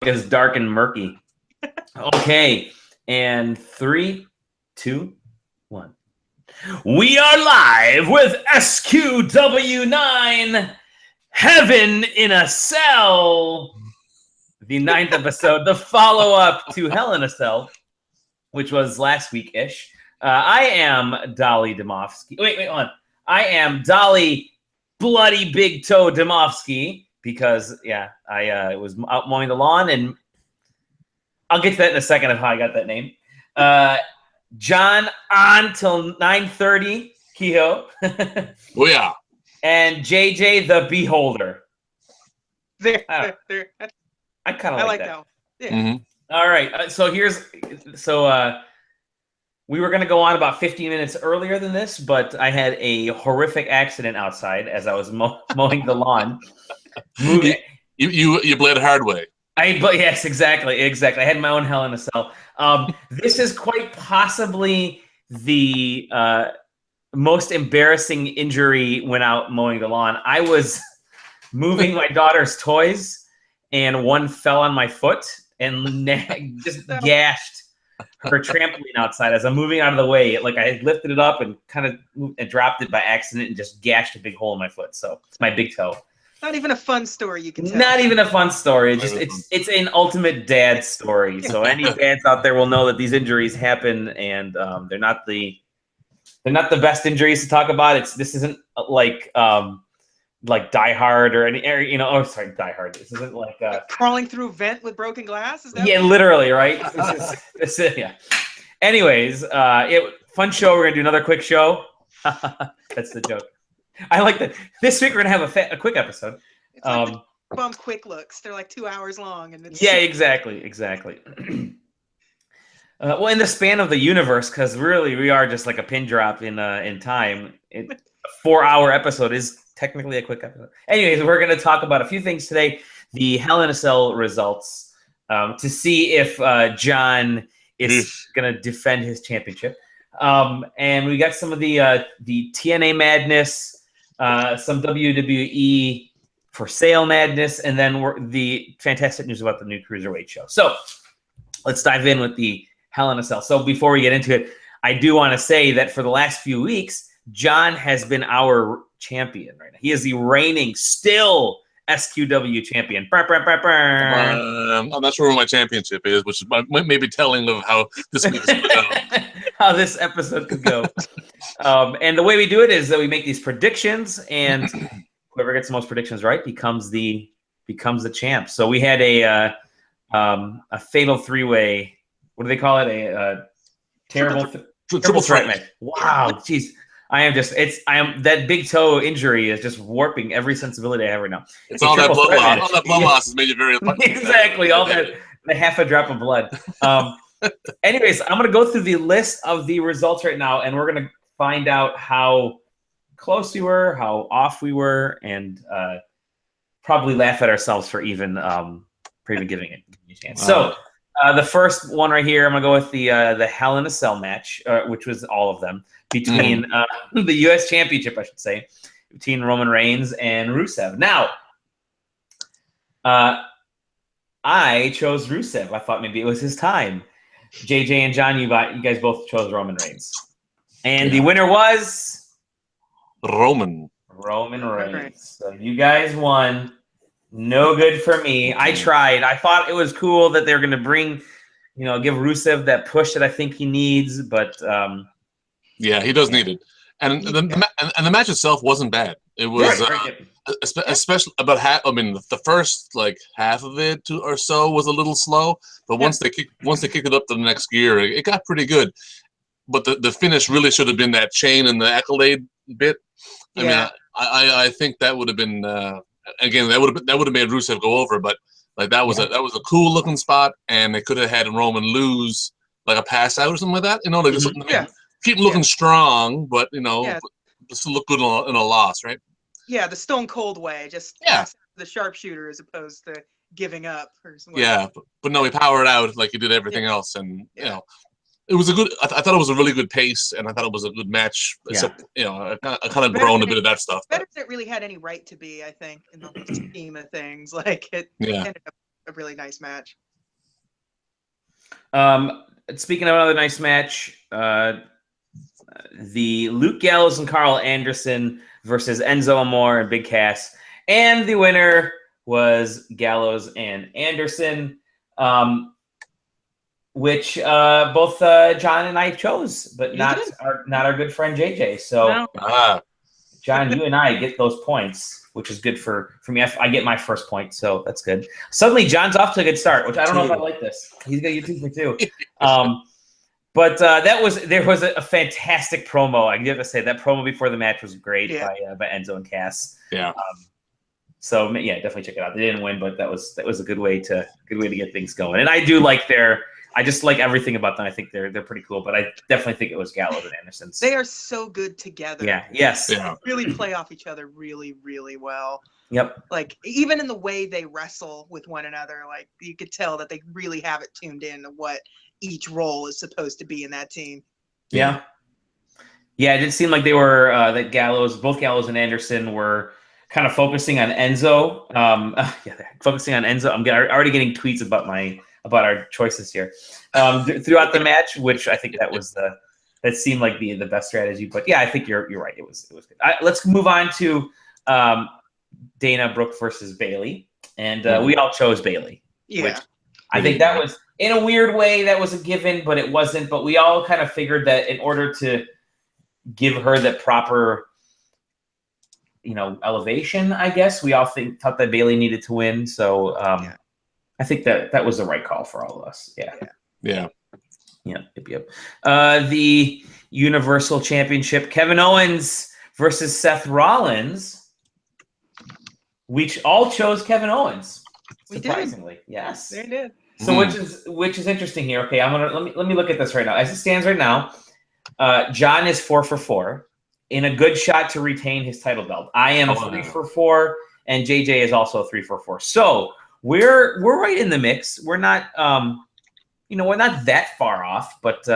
It's dark and murky. Okay, and 3, 2, 1. We are live with SQW9 Heaven in a Cell. The 9th episode, the follow-up to Hell in a Cell, which was last week-ish. I am Dolly Domofsky. Wait, hold on. I am Dolly Bloody Big Toe Domofsky because, I was out mowing the lawn, and I'll get to that in a second of how I got that name. John on till 9:30, Kehoe. Oh, yeah. And JJ the Beholder. I kind of like that. that one. Yeah. Mm-hmm. All right. We were going to go on about 15 minutes earlier than this, but I had a horrific accident outside as I was mowing the lawn. You bled hard way. Yes, exactly. I had my own Hell in a Cell. This is quite possibly the most embarrassing injury when out mowing the lawn. I was moving my daughter's toys, and one fell on my foot and just gashed her trampoline outside as I'm moving out of the way. Like I lifted it up and kind of dropped it by accident and just gashed a big hole in my foot. So it's my big toe. Not even a fun story you can tell. Not even a fun story. It's an ultimate dad story. So any dads out there will know that these injuries happen, and they're not the best injuries to talk about. This isn't like Die Hard or Die Hard. This isn't like crawling through a vent with broken glass. Is that literally, right? This is. Anyways, fun show. We're gonna do another quick show. That's the joke. I like that. This week we're gonna have a quick episode. It's like the bum quick looks. They're like 2 hours long, and it's exactly. Well, in the span of the universe, because really we are just like a pin drop in time. A 4-hour episode is technically a quick episode. Anyways, we're gonna talk about a few things today. The Hell in a Cell results to see if John is gonna defend his championship. And we got some of the TNA madness. Some WWE for sale madness, and then the fantastic news about the new Cruiserweight show. So let's dive in with the Hell in a Cell. So before we get into it, I do want to say that for the last few weeks, John has been our champion right now. He is the reigning still SQW champion. I'm not sure where my championship is, which is maybe telling of how this week is going to go. How this episode could go. And the way we do it is that we make these predictions, and whoever gets the most predictions right becomes the champ. So we had a fatal three-way. What do they call it? A terrible triple threat match. Wow, jeez. That big toe injury is just warping every sensibility I have right now. It's all that blood loss. All that blood loss has made you very exactly. All that half a drop of blood. Anyways, I'm going to go through the list of the results right now, and we're going to find out how close we were, how off we were, and probably laugh at ourselves for even giving it a chance. So the first one right here, I'm going to go with the Hell in a Cell match, which was all of them, between the U.S. Championship, I should say, between Roman Reigns and Rusev. Now, I chose Rusev. I thought maybe it was his time. JJ and John, you guys both chose Roman Reigns. And the winner was Roman Reigns. So you guys won. No good for me. I tried. I thought it was cool that they were going to bring, give Rusev that push that I think he needs, but yeah, he does need it. And the match itself wasn't bad. It was especially about half. I mean, the first half of it or so was a little slow, but once they kicked it up to the next gear, it got pretty good. But the finish really should have been that chain and the accolade bit. I mean, I think that would have been again that would have made Rusev go over. But that was a cool looking spot, and they could have had Roman lose like a pass out or something like that. Keep him looking strong, but still look good in a loss, right? Yeah, the Stone Cold way, just the sharpshooter as opposed to giving up or something. Yeah, but no, he powered out like he did everything else, and it was a good. I thought it was a really good pace, and I thought it was a good match. Yeah. Except, I kind of groaned a bit of that stuff. Better than it really had any right to be, I think, in the scheme of things. Like it ended up a really nice match. Speaking of another nice match, the Luke Gallows and Carl Anderson versus Enzo Amore and Big Cass, and the winner was Gallows and Anderson, which both John and I chose, but not our good friend JJ. So, John, you and I get those points, which is good for me. I get my first point, so that's good. Suddenly, John's off to a good start, which I don't know if I like this. He's gonna get 2 for 2. But there was a fantastic promo. I have to say that promo before the match was great by Enzo and Cass. Yeah. So yeah, definitely check it out. They didn't win, but that was a good way to get things going. And I do like I just like everything about them. I think they're pretty cool. But I definitely think it was Gallows and Anderson. They are so good together. Yeah. Yes. They really play off each other really, really well. Yep. Like even in the way they wrestle with one another, like you could tell that they really have it tuned in to what each role is supposed to be in that team. Yeah. Yeah, it did seem like they were that both Gallows and Anderson were kind of focusing on Enzo. Focusing on Enzo. I'm already getting tweets about our choices here throughout the match, which I think that seemed like the best strategy. But yeah, I think you're right. It was good. Let's move on to Dana Brooke versus Bayley, and we all chose Bayley. Yeah. Which I think that was, in a weird way, that was a given, but it wasn't. But we all kind of figured that in order to give her the proper, elevation, I guess, we all thought that Bayley needed to win. So I think that was the right call for all of us. Yeah. Yeah. Yep. The Universal Championship, Kevin Owens versus Seth Rollins. We all chose Kevin Owens. Surprisingly, yes, they did. So which is interesting here. Okay, let me look at this right now. As it stands right now, John is 4 for 4 in a good shot to retain his title belt. I am 3 for 4, and JJ is also 3 for 4. So we're right in the mix. We're not we're not that far off, but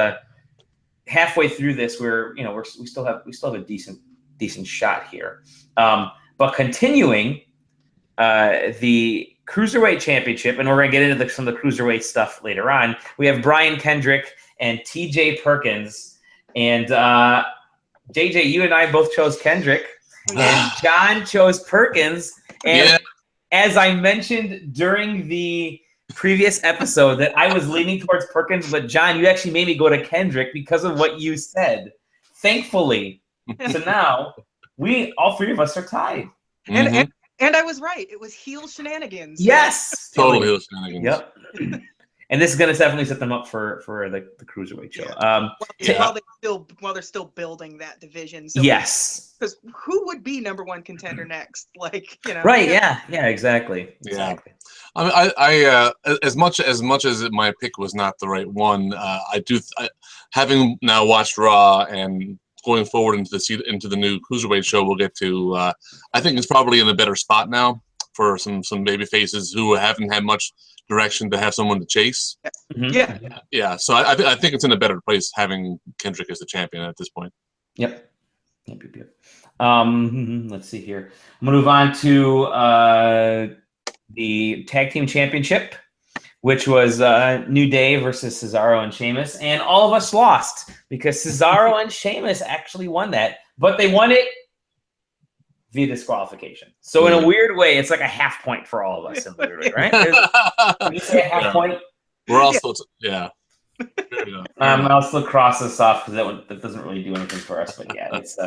halfway through this, we still have a decent shot here. But continuing the Cruiserweight Championship, and we're going to get into some of the Cruiserweight stuff later on. We have Brian Kendrick and TJ Perkins. And JJ, you and I both chose Kendrick. And John chose Perkins. And as I mentioned during the previous episode, that I was leaning towards Perkins, but John, you actually made me go to Kendrick because of what you said. Thankfully. So now, all three of us are tied. And I was right. It was heel shenanigans. Yes. Total heel shenanigans. Yep. And this is going to definitely set them up for the Cruiserweight show. While they're still building that division. So yes. Because who would be #1 contender next? Right. Yeah. Exactly. Yeah. I mean, I as much as my pick was not the right one, having now watched Raw and going forward into the new Cruiserweight show we'll get to, I think it's probably in a better spot now for some baby faces who haven't had much direction to have someone to chase. Mm-hmm. Yeah. So I think it's in a better place having Kendrick as the champion at this point. Yep. Let's see here. I'm gonna move on to the Tag Team Championship, which was New Day versus Cesaro and Sheamus, and all of us lost because Cesaro and Sheamus actually won that, but they won it via disqualification. So in a weird way, it's like a half point for all of us in the weird way, right? You say a half point. We're also I'll still cross this off because that doesn't really do anything for us. But yeah, it's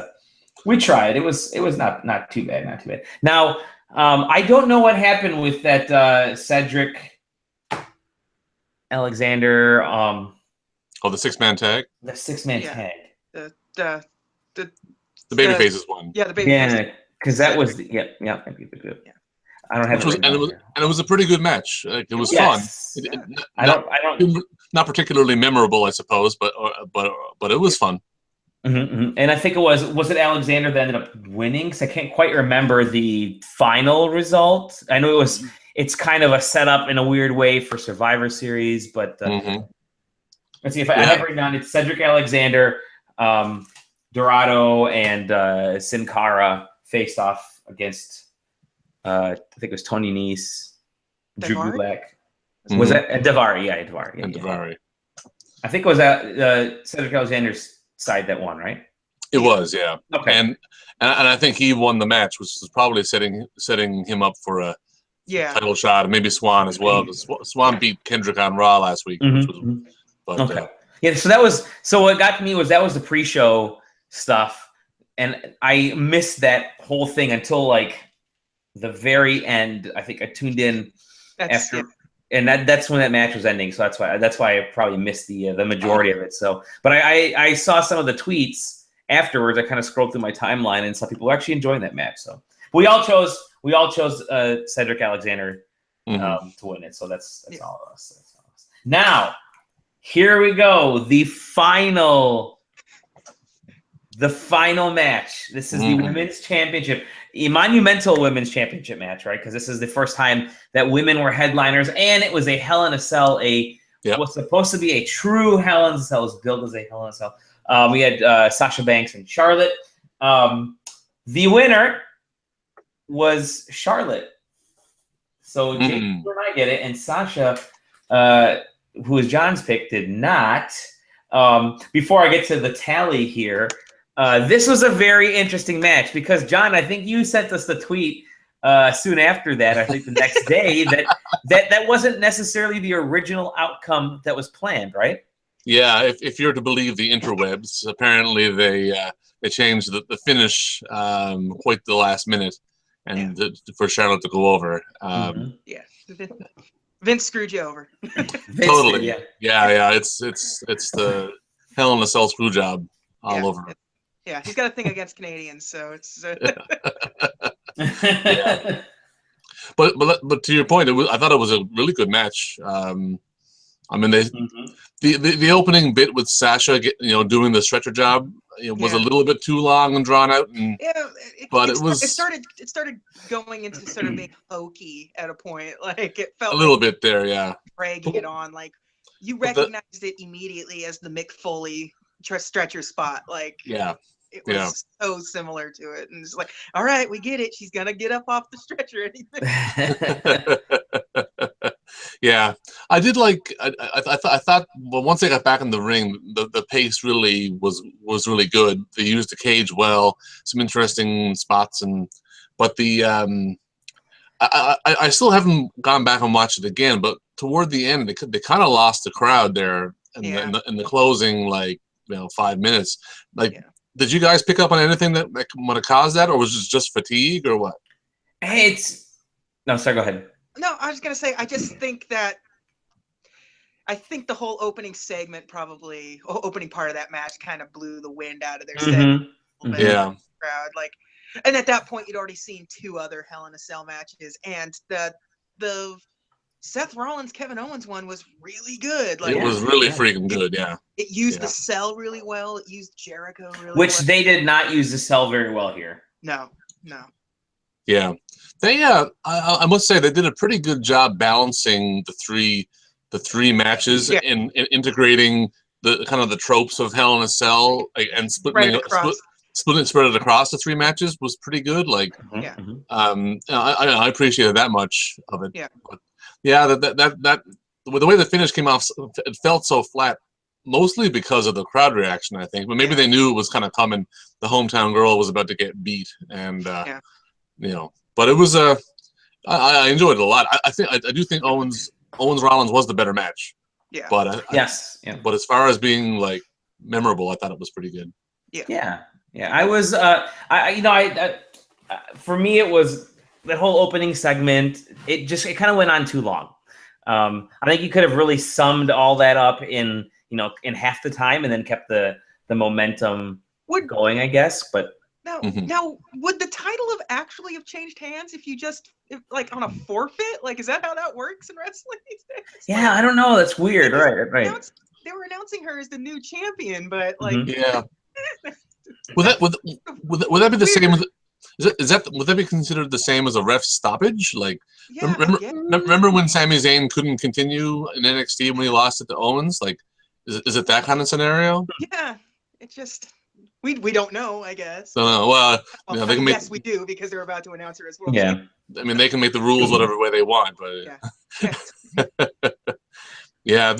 we tried. It was not too bad. Now I don't know what happened with that Cedric Alexander. The 6-man tag. The 6-man tag. The baby faces one. Yeah, the baby faces. Yeah, because that was I don't have it was a pretty good match. It was fun. Not particularly memorable, I suppose, but it was fun. Mm-hmm. And I think it was it Alexander that ended up winning? Because I can't quite remember the final result. I know it's kind of a setup in a weird way for Survivor Series, but let's see if I have it written down. It's Cedric Alexander, Dorado, and Sin Cara faced off against I think it was Tony Nese, Drew Gulak. Was that Daivari? Yeah, Daivari. And Daivari. I think it was Cedric Alexander's side that won, right? It was, yeah. Okay. And I think he won the match, which was probably setting him up for a title shot, and maybe Swan as well. Because Swan beat Kendrick on Raw last week. Which was, but, okay. Yeah. So what got to me was that was the pre-show stuff, and I missed that whole thing until like the very end. I think I tuned in after. And that's when that match was ending, so that's why I probably missed the majority of it. So, but I saw some of the tweets afterwards. I kind of scrolled through my timeline and saw people were actually enjoying that match. So we all chose Cedric Alexander to win it. So that's all of us. That's all of us. Now here we go. The final match. This is the women's championship. A monumental women's championship match, right? Because this is the first time that women were headliners, and it was a Hell in a Cell. Was supposed to be a true Hell in a Cell. It was billed as a Hell in a Cell. We had Sasha Banks and Charlotte. The winner was Charlotte. So Jake and I get it, and Sasha, who was John's pick, did not. Before I get to the tally here. This was a very interesting match because, John, I think you sent us the tweet soon after that, I think the next day, that wasn't necessarily the original outcome that was planned, right? Yeah, if you're to believe the interwebs, apparently they changed the finish quite the last minute, and for Charlotte to go over. Vince screwed you over. Totally. Yeah. It's the Hell in a Cell screw job all over. Yeah, he's got a thing against Canadians, so it's. But to your point, I thought it was a really good match. I mean, the opening bit with Sasha, doing the stretcher job, was a little bit too long and drawn out. And, it started going into sort of being hokey at a point. Like it felt a little bit there, dragging it on. Like you recognized it immediately as the Mick Foley stretcher spot. Like it was so similar to it, and it's like, all right, we get it. She's gonna get up off the stretcher. Yeah, I did like. I thought. Well, once they got back in the ring, the pace really was really good. They used the cage well, some interesting spots, but the I still haven't gone back and watched it again. But toward the end, they kind of lost the crowd there in the closing, 5 minutes, Did you guys pick up on anything that might have caused that, or was it just fatigue, or what? No, sorry, go ahead. No, I was going to say, I just think that the whole opening segment, opening part of that match kind of blew the wind out of their segment. Yeah. Crowd, and at that point, you'd already seen 2 other Hell in a Cell matches, and the Seth Rollins, Kevin Owens one was really good. It was really freaking good, yeah. It used the cell really well. It used Jericho really well. Which they did not use the cell very well here. No. Yeah. They I must say they did a pretty good job balancing the three matches in integrating the kind of the tropes of Hell in a Cell and spread it across the 3 matches was pretty good. I appreciated that much of it. Yeah. But, that the way the finish came off, it felt so flat, mostly because of the crowd reaction, I think. But maybe they knew it was kind of coming. The hometown girl was about to get beat, and But it was I enjoyed it a lot. I do think Owens Rollins was the better match. Yeah. But But as far as being memorable, I thought it was pretty good. Yeah. I was for me it was the whole opening segment. It kind of went on too long. I think you could have really summed all that up in half the time and then kept the momentum going, I guess. But now, would the title actually have changed hands if you on a forfeit? Is that how that works in wrestling these days? Yeah, I don't know. That's weird. Right. They were announcing her as the new champion, but yeah. Would that be the same? Would that be considered the same as a ref stoppage? Remember when Sami Zayn couldn't continue in NXT when he lost it to Owens? Is it that kind of scenario? Yeah, it's just we don't know, I guess. Well, they can make. Yes, we do because they're about to announce her as well. Yeah, I mean, they can make the rules whatever way they want, but Yeah,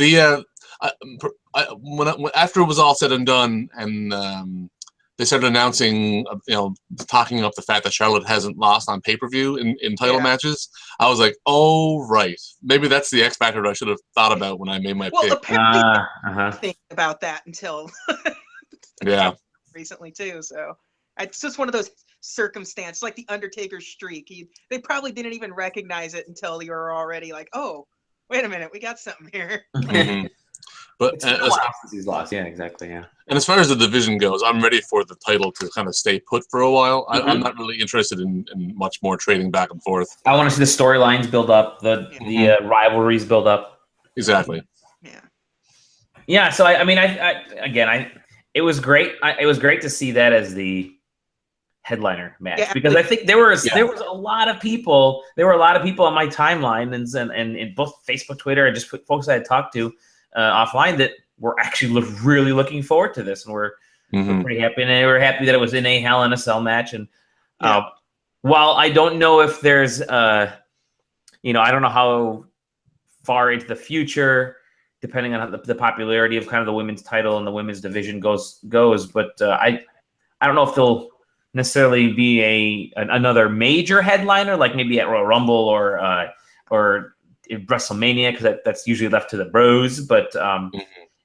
after it was all said and done, and they started announcing, talking up the fact that Charlotte hasn't lost on pay-per-view in title matches, I was like, oh, right. Maybe that's the X factor I should have thought about when I made my pick. Well, apparently I didn't think about that until recently, too. So it's just one of those circumstances, like the Undertaker's streak. They probably didn't even recognize it until you were already like, oh, wait a minute, we got something here. Mm-hmm. But it's been a while since he's lost. Yeah, exactly. Yeah. And as far as the division goes, I'm ready for the title to kind of stay put for a while. I'm not really interested in much more trading back and forth. I want to see the storylines build up, the rivalries build up. Exactly. Yeah. Yeah. So it was great. It was great to see that as the headliner match because I think there was a lot of people. There were a lot of people on my timeline and in both Facebook, Twitter, and just folks I had talked to offline that were actually really looking forward to this, and we're pretty happy. And we're happy that it was in a Hell in a Cell match. And while I don't know if there's, I don't know how far into the future, depending on the popularity of kind of the women's title and the women's division goes, but I don't know if they'll necessarily be another major headliner, like maybe at Royal Rumble or WrestleMania, because that's usually left to the bros. But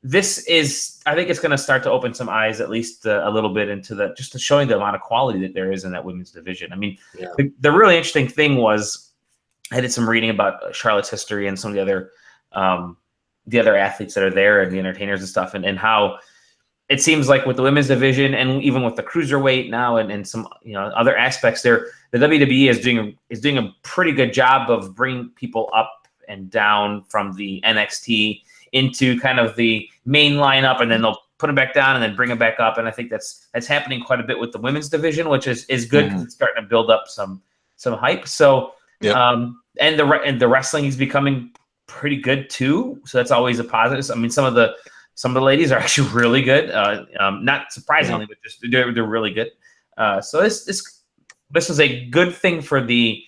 this is, I think it's going to start to open some eyes, at least a little bit, into just showing the amount of quality that there is in that women's division. I mean, the really interesting thing was I did some reading about Charlotte's history and some of the other athletes that are there and the entertainers and stuff, and how it seems like with the women's division and even with the cruiserweight now and some other aspects there, the WWE is doing a pretty good job of bringing people up and down from the NXT into kind of the main lineup, and then they'll put them back down and then bring them back up. And I think that's happening quite a bit with the women's division, which is good because it's starting to build up some hype. So and the wrestling is becoming pretty good too. So that's always a positive. I mean, some of the ladies are actually really good. Not surprisingly, but just they're really good. So this was a good thing for the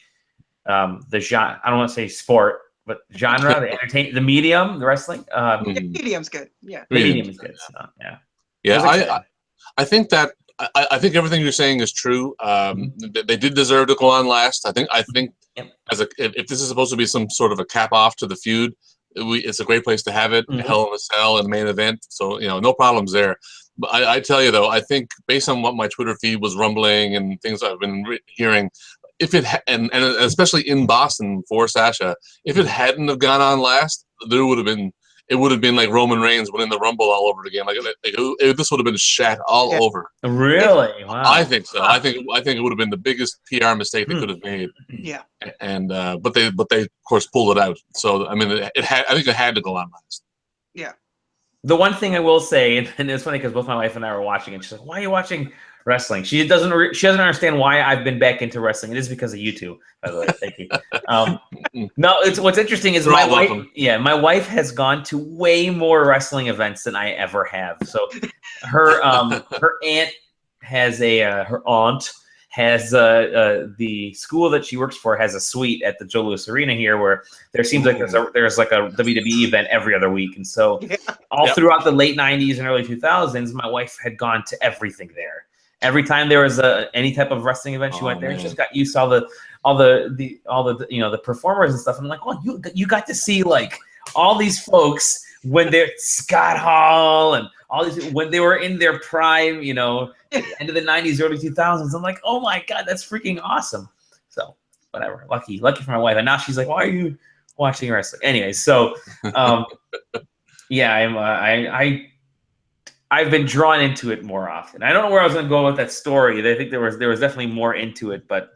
genre. I don't want to say sport, but genre, the medium, the wrestling. Medium's good. Yeah, the medium is good. So, I think that I think everything you're saying is true. They did deserve to go on last. I think if this is supposed to be some sort of a cap off to the feud, it's a great place to have it. Hell in a Cell and main event. So no problems there. But I tell you though, I think based on what my Twitter feed was rumbling and things I've been hearing, if it and especially in Boston for Sasha, if it hadn't have gone on last, it would have been like Roman Reigns winning the Rumble all over again. This would have been shat all over. Really? Wow. I think so. I think it would have been the biggest PR mistake they could have made. Yeah. And but they of course pulled it out. So I mean, I think it had to go on last. Yeah. The one thing I will say, and it's funny because both my wife and I were watching it. She's like, "Why are you watching wrestling?" She doesn't understand why I've been back into wrestling. It is because of you two, by the way. Thank you. No, what's interesting is my wife has gone to way more wrestling events than I ever have. So her aunt has the school that she works for has a suite at the Joe Louis Arena here, where there seems like there's like a WWE event every other week, and so throughout the late '90s and early 2000s, my wife had gone to everything there. Every time there was any type of wrestling event, she went there. And she just got used to all the performers and stuff. And I'm like, oh, you got to see like all these folks when they're Scott Hall and all these when they were in their prime, end of the '90s, early 2000s. I'm like, oh my god, that's freaking awesome. So whatever, lucky for my wife. And now she's like, why are you watching wrestling? Anyway, so I've been drawn into it more often. I don't know where I was going to go with that story. I think there was definitely more into it, but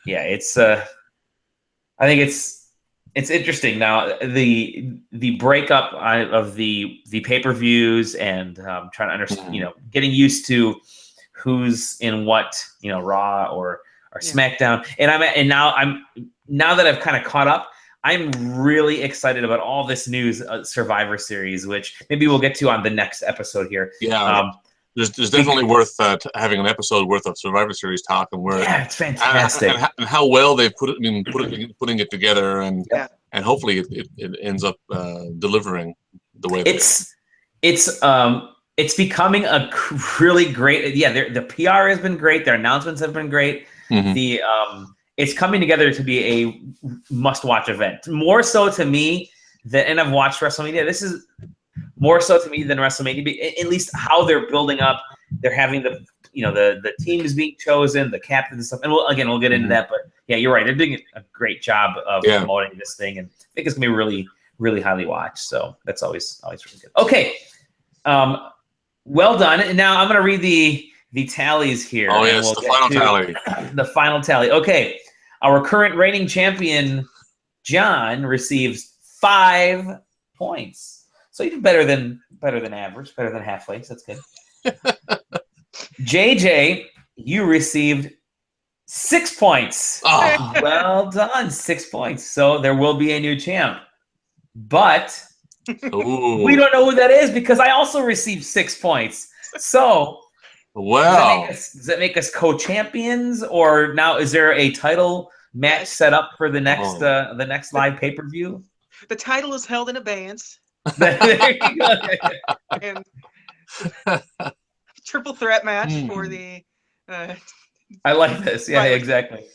it's I think it's interesting now the breakup of the pay-per-views and trying to understand, getting used to who's in what, Raw or SmackDown, and now that I've kind of caught up. I'm really excited about all this news Survivor Series, which maybe we'll get to on the next episode here. Yeah. there's definitely worth having an episode worth of Survivor Series talk, and where it's fantastic, and how well they've putting it together, and hopefully it ends up delivering the way it's becoming a really great. Yeah, the PR has been great. Their announcements have been great. The it's coming together to be a must-watch event. More so to me and I've watched WrestleMania. This is more so to me than WrestleMania. At least how they're building up. They're having the teams being chosen, the captains and stuff. And we'll get into that. But yeah, you're right. They're doing a great job of promoting this thing, and I think it's gonna be really, really highly watched. So that's always really good. Okay, well done. And now I'm gonna read the tallies here. Oh yes, the final tally. The final tally. Okay, our current reigning champion, John, receives 5 points. So you did better than average, better than halfway. So that's good. JJ, you received 6 points. Oh. Well done, 6 points. So there will be a new champ, but we don't know who that is because I also received 6 points. So, does that make us co-champions, or now is there a title match set up for the next live pay-per-view? The title is held in abeyance. There you go. And triple threat match for the. I like this. Yeah, exactly.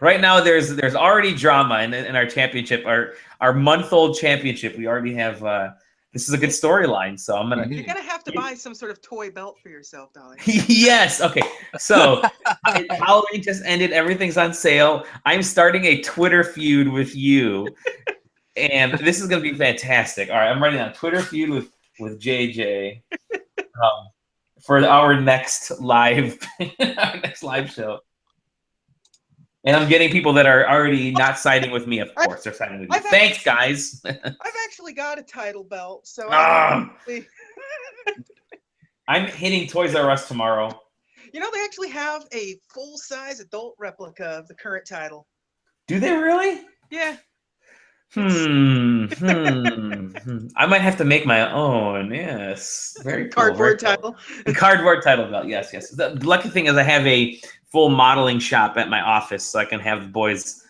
Right now, there's already drama in our championship, our month-old championship. We already have. This is a good storyline, so I'm gonna. You're gonna have to buy some sort of toy belt for yourself, darling. Yes. Okay. So Halloween just ended. Everything's on sale. I'm starting a Twitter feud with you, and this is gonna be fantastic. All right, I'm writing down Twitter feud with JJ for our next live show. And I'm getting people that are already not siding with me, of course. They're siding with you. Thanks, guys. I've actually got a title belt, so I'm hitting Toys R Us tomorrow. You know, they actually have a full-size adult replica of the current title. Do they really? Yeah. I might have to make my own. Yes. Very cool. Cardboard title. Cardboard title belt. Yes. The lucky thing is I have a full modeling shop at my office, so I can have the boys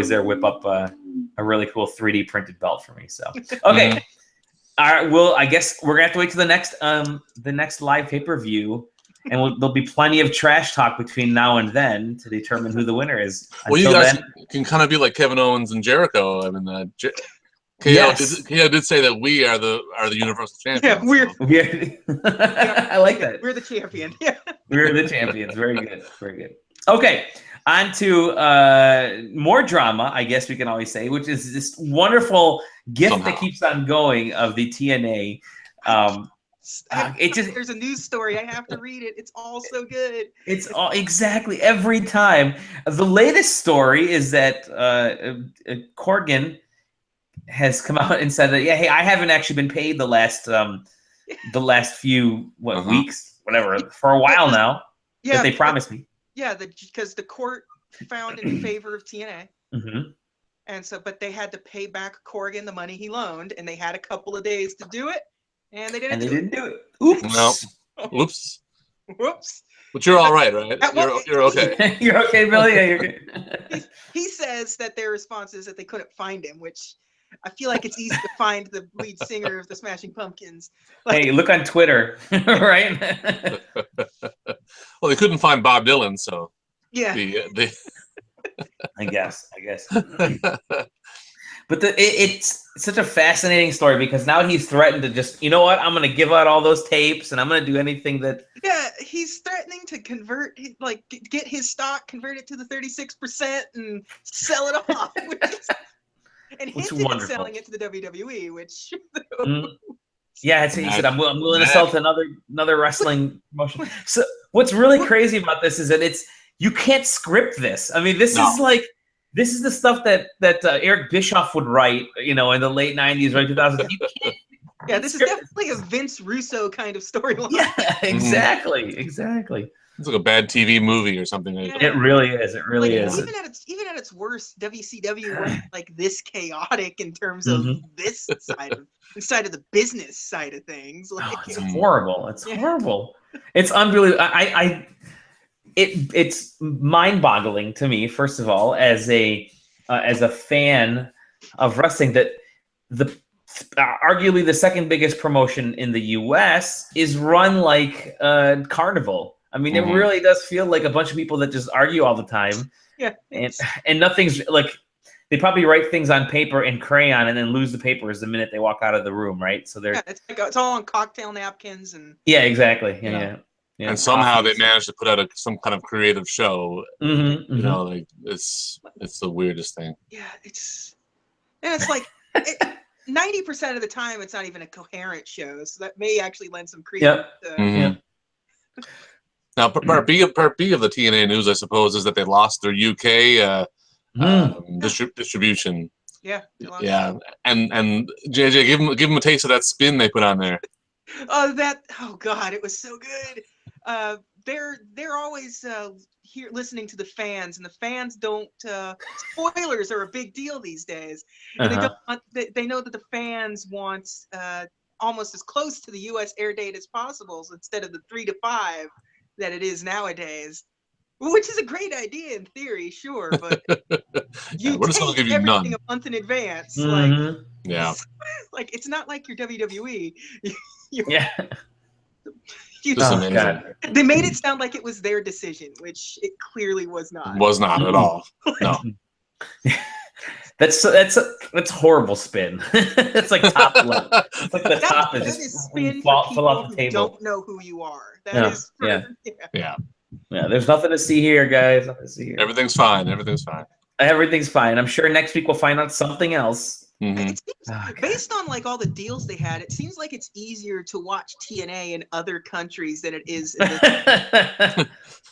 there whip up a really cool 3D printed belt for me. So okay. All right. Well, I guess we're gonna have to wait to the next live pay-per-view. And there'll be plenty of trash talk between now and then to determine who the winner is. Well, you guys can kind of be like Kevin Owens and Jericho. I mean, KO did say that we are the Universal Champions. Yeah, I like that. We're the champion. Yeah, we're the champions. Very good. Very good. Okay, on to more drama, I guess we can always say, which is this wonderful gift that keeps on going of the TNA. There's a news story. I have to read it. It's all so good. It's all exactly every time. The latest story is that Corgan has come out and said that hey, I haven't actually been paid the last few weeks, whatever, for a while now. Yeah, that they promised me. Yeah, because the court found in favor of TNA. And so, but they had to pay back Corgan the money he loaned, and they had a couple of days to do it. And they didn't do it. Oops. No. Whoops. Whoops. But you're all right? You're okay. You're okay, Billy? Yeah, you're good. He says that their response is that they couldn't find him, which I feel like it's easy to find the lead singer of the Smashing Pumpkins. Hey, look on Twitter, right? Well, they couldn't find Bob Dylan, so yeah. I guess. But it's such a fascinating story because now he's threatened to just, you know what, I'm going to give out all those tapes and I'm going to do anything that... Yeah, he's threatening to get his stock, convert it to the 36% and sell it off. And hinted at selling it to the WWE, which... Yeah, he said, I'm willing to sell to another wrestling promotion. So what's really crazy about this is that you can't script this. I mean, this is the stuff that Eric Bischoff would write, in the late 90s, early 2000s. You can't. Yeah, this is definitely a Vince Russo kind of storyline. Yeah, exactly. It's like a bad TV movie or something. Yeah. It really is. It really is. Even at its worst, WCW wasn't like this chaotic in terms of this side of the business side of things. Like, it's horrible. It's horrible. It's unbelievable. It's mind-boggling to me, first of all, as a fan of wrestling, that the arguably the second biggest promotion in the U.S. is run like a carnival. I mean, it really does feel like a bunch of people that just argue all the time. Yeah. And nothing's like, they probably write things on paper in crayon and then lose the papers the minute they walk out of the room, right? So they're it's all on cocktail napkins and exactly. Yeah. And somehow they managed to put out some kind of creative show. You know, like it's the weirdest thing. Yeah, it's like 90% of the time it's not even a coherent show, so that may actually lend some credence. Now, part B of the TNA news, I suppose, is that they lost their UK distribution. Yeah. And JJ, give them a taste of that spin they put on there. Oh God, it was so good. They're always here listening to the fans, and the fans don't. Spoilers are a big deal these days, and they don't. They know that the fans want almost as close to the U.S. air date as possible, so instead of the 3 to 5 that it is nowadays, which is a great idea in theory, sure, but you we're just gonna give you everything none. a month in advance. Like it's not like your WWE. God. They made it sound like it was their decision, which it clearly was not. Was not at all. No. That's horrible spin. It's like top left. It's like the top is just spin fall off the table. Don't know who you are. That is yeah. There's nothing to see here, guys. Nothing to see here. Everything's fine. Everything's fine. I'm sure next week we'll find out something else. It seems, based on like all the deals they had, it seems like it's easier to watch TNA in other countries than it is in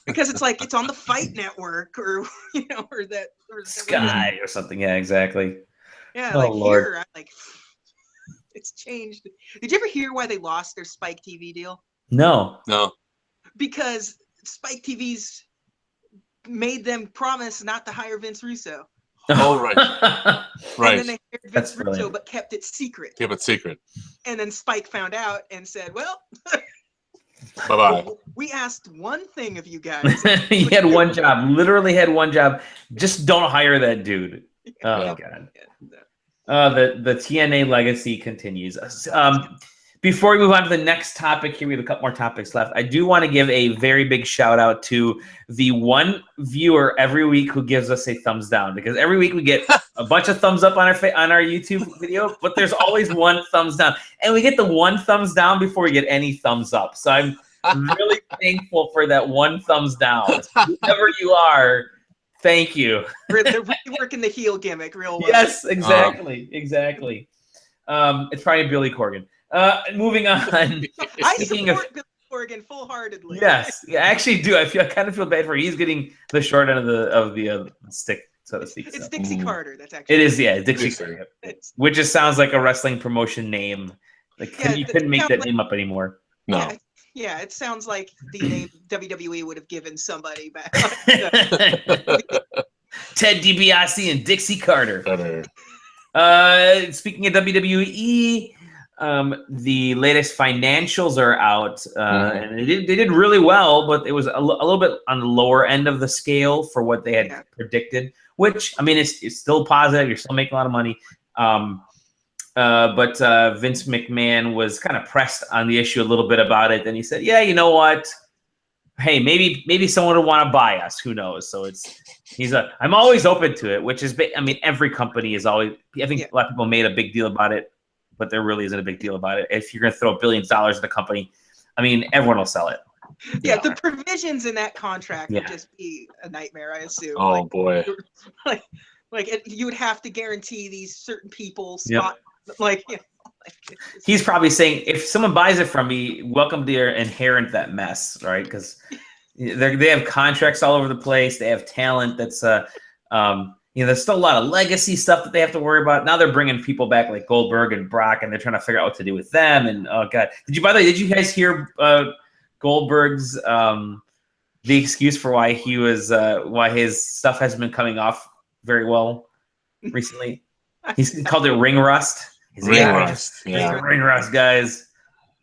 because it's like it's on the Fight Network or Sky or something. Yeah, exactly. Yeah, here, it's changed. Did you ever hear why they lost their Spike TV deal? No. Because Spike TV's made them promise not to hire Vince Russo. Oh, right. And then they hired Vince Russo, but kept it secret. And then Spike found out and said, well, bye-bye. We asked one thing of you guys. He had one job, literally had one job. Just don't hire that dude. Oh, God. The TNA legacy continues. Before we move on to the next topic here, we have a couple more topics left. I do want to give a very big shout out to the one viewer every week who gives us a thumbs down, because every week we get a bunch of thumbs up on our YouTube video, but there's always one thumbs down, and we get the one thumbs down before we get any thumbs up. So I'm really thankful for that one thumbs down. Whoever you are, thank you. They're reworking the heel gimmick real well. Yes, exactly. It's probably Billy Corgan. Moving on. I support Billy Corgan full-heartedly. Yes, I actually do. I kind of feel bad for him. He's getting the short end of the stick, so to speak. It's Dixie Carter. That's actually it is. Yeah, Dixie Carter, which just sounds like a wrestling promotion name. Like you couldn't make that name up anymore. No. Yeah, it sounds like the name WWE would have given somebody back. Ted DiBiase and Dixie Carter. Speaking of WWE. The latest financials are out, and they did really well, but it was a little bit on the lower end of the scale for what they had predicted. Which, I mean, it's still positive. You're still making a lot of money. But Vince McMahon was kind of pressed on the issue a little bit about it, and he said, "Yeah, you know what? Hey, maybe someone will want to buy us. Who knows?" So I'm always open to it, which is, I mean, every company is always. I think a lot of people made a big deal about it. But there really isn't a big deal about it. If you're going to throw billions of dollars at a company, I mean, everyone will sell it. Yeah, the provisions in that contract would just be a nightmare, I assume. Oh, boy. You would have to guarantee these certain people spot. He's probably saying, if someone buys it from me, welcome to inherit that mess, right? Because they have contracts all over the place. They have talent that's there's still a lot of legacy stuff that they have to worry about. Now they're bringing people back like Goldberg and Brock, and they're trying to figure out what to do with them. And oh God, did you guys hear Goldberg's the excuse for why he was why his stuff hasn't been coming off very well recently. He's called it ring rust. Ring rust. Yeah. Ring rust, guys.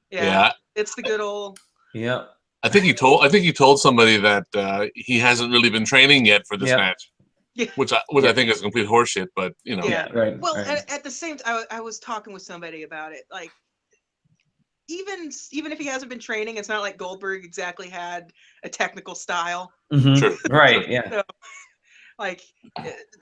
Yeah. It's the good old. Yeah. I think he told somebody that he hasn't really been training yet for this match. Yeah. Which I think is complete horseshit, but you know. Yeah, right. Well, right. at the same time, I was talking with somebody about it. Like, even if he hasn't been training, it's not like Goldberg exactly had a technical style. Mm-hmm. Sure. Right. Yeah. So, like,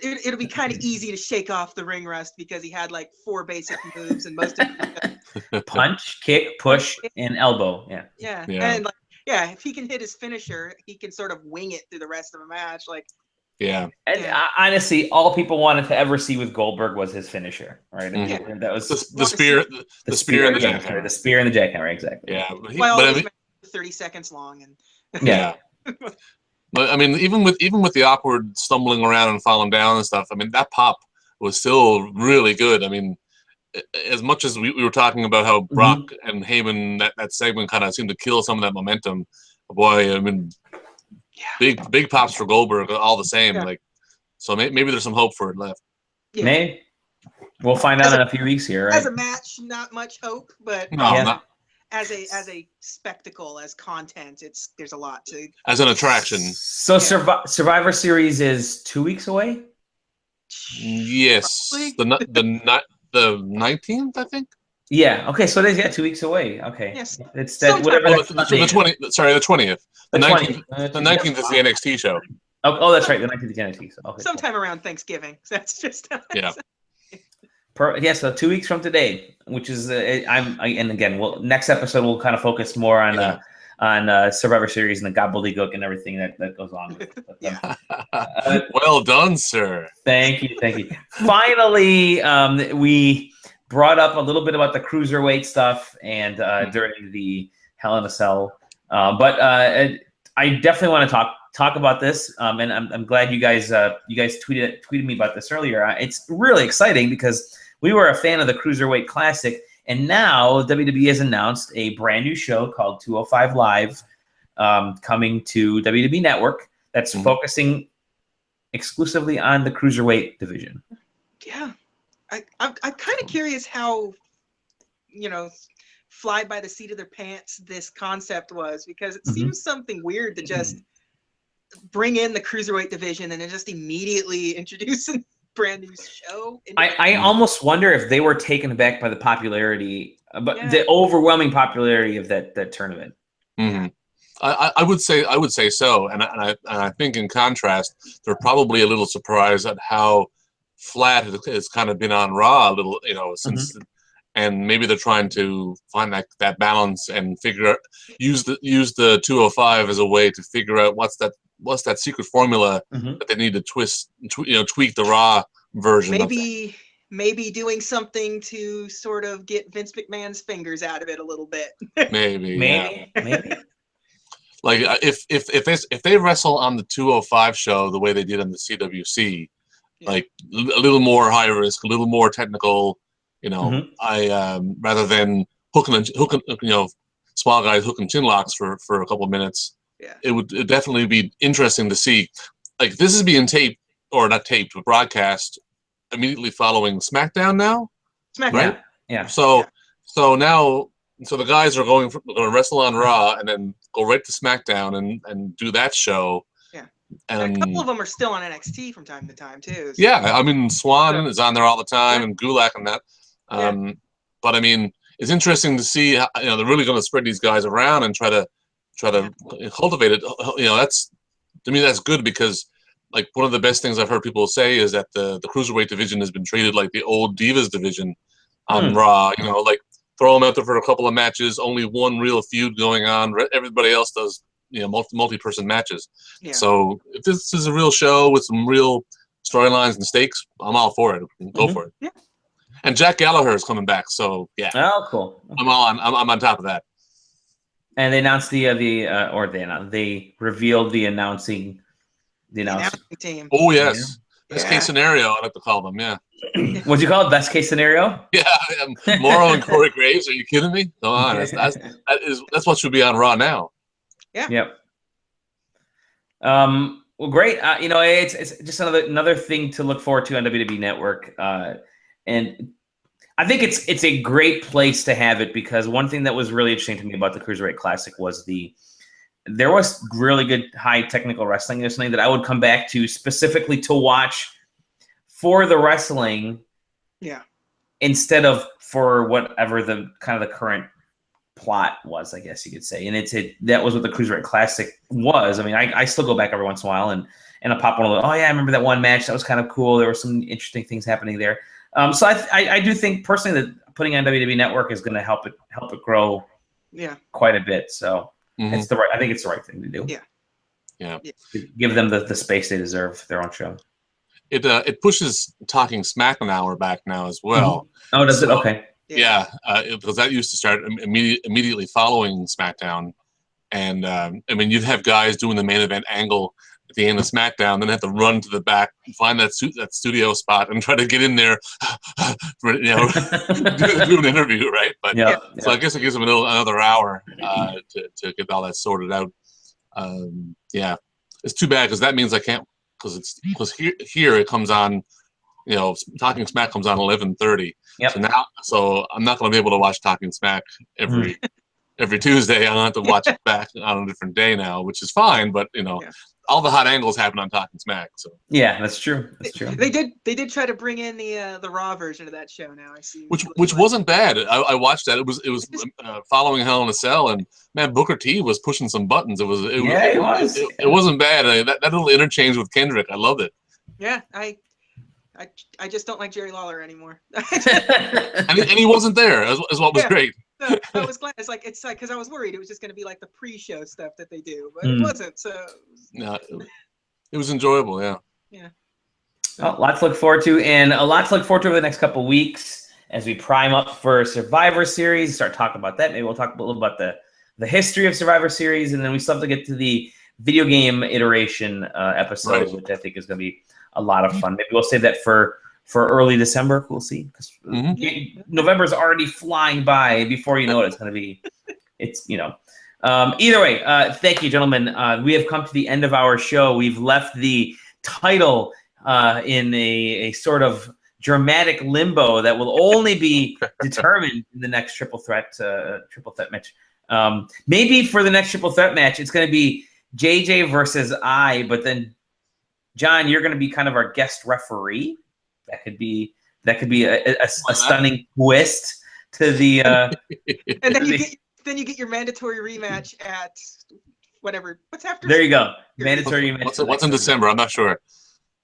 it'll be kind of easy to shake off the ring rust because he had like 4 basic moves and most of them. Punch, kick, push, and elbow. Yeah. Yeah. Yeah. And like, if he can hit his finisher, he can sort of wing it through the rest of the match. Like. Yeah. And honestly, all people wanted to ever see with Goldberg was his finisher, right? Mm-hmm. And that was the spear, the spear and the jackhammer. The spear and the jackhammer, exactly. Yeah. Well, 30 seconds long, and yeah. But I mean, even with the awkward stumbling around and falling down and stuff, I mean, that pop was still really good. I mean, as much as we were talking about how Brock and Heyman, that segment kind of seemed to kill some of that momentum. Boy, I mean, big pops for Goldberg all the same. Like, so maybe there's some hope for it left. Yeah. Maybe we'll find out in a few weeks here, right? As a match, not much hope, but as a spectacle, as content, there's a lot to. As an attraction. So Survivor Series is 2 weeks away. Yes, the 19th, I think. Yeah. Okay. So it is 2 weeks away. Okay. Yes. It's that whatever. The 20th. Sorry, the 20th. The 19th is the NXT show. Oh, that's right. The 19th is the NXT. So, okay. Sometime around Thanksgiving. That's just. So 2 weeks from today, which is and again, next episode we'll kind of focus more on Survivor Series and the gobbledygook and everything that goes on with them. Well done, sir. Thank you. Finally, we brought up a little bit about the cruiserweight stuff and during the Hell in a Cell, but I definitely want to talk about this, and I'm glad you guys tweeted me about this earlier. It's really exciting because we were a fan of the Cruiserweight Classic, and now WWE has announced a brand new show called 205 Live, coming to WWE Network that's focusing exclusively on the Cruiserweight division. Yeah. I'm kind of curious how, fly by the seat of their pants this concept was, because it seems something weird to just bring in the Cruiserweight division and then just immediately introduce a brand new show. I almost wonder if they were taken aback by the popularity, the overwhelming popularity of that tournament. Mm-hmm. I would say so, and I think in contrast, they're probably a little surprised at how flat it's kind of been on Raw a little, since, and maybe they're trying to find that balance and use the 205 as a way to figure out what's that secret formula that they need to tweak the Raw version. Maybe doing something to sort of get Vince McMahon's fingers out of it a little bit. Maybe. Like if they wrestle on the 205 show the way they did on the CWC, like a little more high risk, a little more technical, rather than hooking, small guys hooking chin locks for a couple of minutes. Yeah, it'd definitely be interesting to see. Like, this is being taped, or not taped, but broadcast immediately following SmackDown now. Right? Yeah. So now the guys are going to wrestle on Raw and then go right to SmackDown and do that show. Yeah. And a couple of them are still on NXT from time to time too. So. Yeah, I mean, Swan is on there all the time, and Gulak and that. But I mean, it's interesting to see how, they're really going to spread these guys around and try to cultivate it. That's, to me, that's good, because like one of the best things I've heard people say is that the Cruiserweight division has been treated like the old Divas division on Raw. Like throw them out there for a couple of matches, only one real feud going on. Everybody else does multi-person matches. Yeah. So if this is a real show with some real storylines and stakes, I'm all for it. Go for it. Yeah. And Jack Gallagher is coming back, so yeah. Oh, cool. I'm on top of that. And they announced they revealed the announcing team. Oh yes, best case scenario, I like to call them. Yeah. What'd you call it? Best case scenario? Yeah, Morrow and Corey Graves. Are you kidding me? Come on, that's what should be on Raw now. Yeah. Yep. Well, great. It's just another thing to look forward to on WWE Network, and I think it's a great place to have it, because one thing that was really interesting to me about the Cruiserweight Classic was there was really good high technical wrestling. There's something that I would come back to specifically to watch for the wrestling, instead of for whatever the kind of the current plot was, I guess you could say. And that was what the Cruiserweight Classic was. I mean, I still go back every once in a while and I'll pop one of the, oh yeah, I remember that one match. That was kind of cool. There were some interesting things happening there. So I do think personally that putting on WWE Network is going to help it grow quite a bit. So I think it's the right thing to do. Yeah. Give them the space they deserve, their own show. It pushes Talking Smack an hour back now as well. Oh, does it? Okay. Yeah, because that used to start immediately following SmackDown, and I mean, you'd have guys doing the main event angle at the end of SmackDown, then have to run to the back, find that studio spot, and try to get in there, for, do an interview, right? But so I guess it gives them another hour to get all that sorted out. It's too bad, because that means I can't, because here it comes on. Talking Smack comes on 11:30. So I'm not going to be able to watch Talking Smack every Tuesday. I'll have to watch it back on a different day now, which is fine. But all the hot angles happen on Talking Smack. So that's true. That's true. They did try to bring in the Raw version of that show now. I see. Which wasn't bad. I watched that. It was following Hell in a Cell, and man, Booker T was pushing some buttons. It wasn't bad. That little interchange with Kendrick, I loved it. Yeah, I just don't like Jerry Lawler anymore. and he wasn't there, as what was great. No, I was glad. It's like because I was worried it was just going to be like the pre-show stuff that they do, but it wasn't. So no, it was enjoyable. Yeah. Well, lots to look forward to, and a lot to look forward to over the next couple of weeks as we prime up for Survivor Series. Start talking about that. Maybe we'll talk a little about the history of Survivor Series, and then we still have to get to the video game iteration episode, which I think is going to be a lot of fun. Maybe we'll save that for early December. We'll see. November is already flying by. Before you know it, it's going to be. Either way, thank you, gentlemen. We have come to the end of our show. We've left the title in a sort of dramatic limbo that will only be determined in the next triple threat match. Maybe for the next triple threat match, it's going to be JJ versus I, but then John, you're going to be kind of our guest referee. That could be a stunning twist to the. And then you get your mandatory rematch at whatever. What's after? There you go. Mandatory rematch. What's in December? I'm not sure.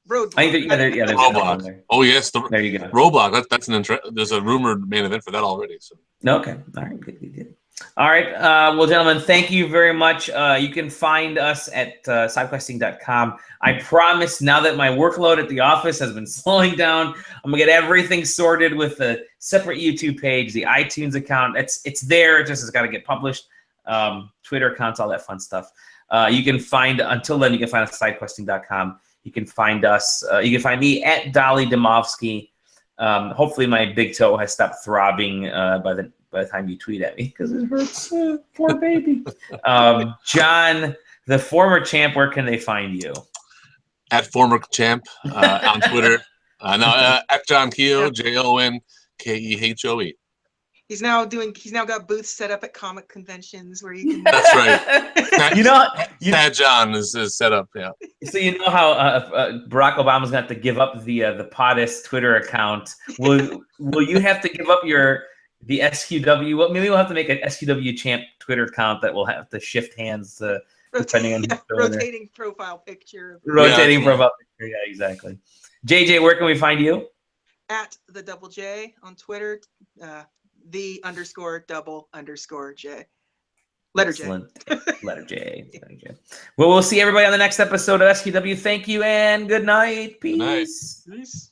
Roadblock. There's Roadblock. Oh yes, there you go. Roadblock. That's there's a rumored main event for that already. So. Okay. All right. Good. All right. Well, gentlemen, thank you very much. You can find us at sidequesting.com. I promise, now that my workload at the office has been slowing down, I'm going to get everything sorted with a separate YouTube page, the iTunes account. It's there. It just has got to get published. Twitter accounts, all that fun stuff. You can find, until then, you can find us at sidequesting.com. You can find us, you can find me at Dolly Dimovsky. Hopefully my big toe has stopped throbbing by the time you tweet at me, because it hurts. Poor baby. John, the former champ, where can they find you? At former champ on Twitter. At John Kehoe, JONKEHOE. He's now got booths set up at comic conventions where you can. That's right. Tad John is set up. Yeah. So you know how Barack Obama's going to have to give up the POTUS Twitter account. Will you have to give up the SQW? Well, maybe we'll have to make an SQW champ Twitter account that will have to shift hands depending on rotating profile picture. Rotating profile picture. Yeah, exactly. JJ, where can we find you? At the double J on Twitter. _double_J. Letter J. Letter J. Well, we'll see everybody on the next episode of SQW. Thank you and good night. Peace. Good night. Peace.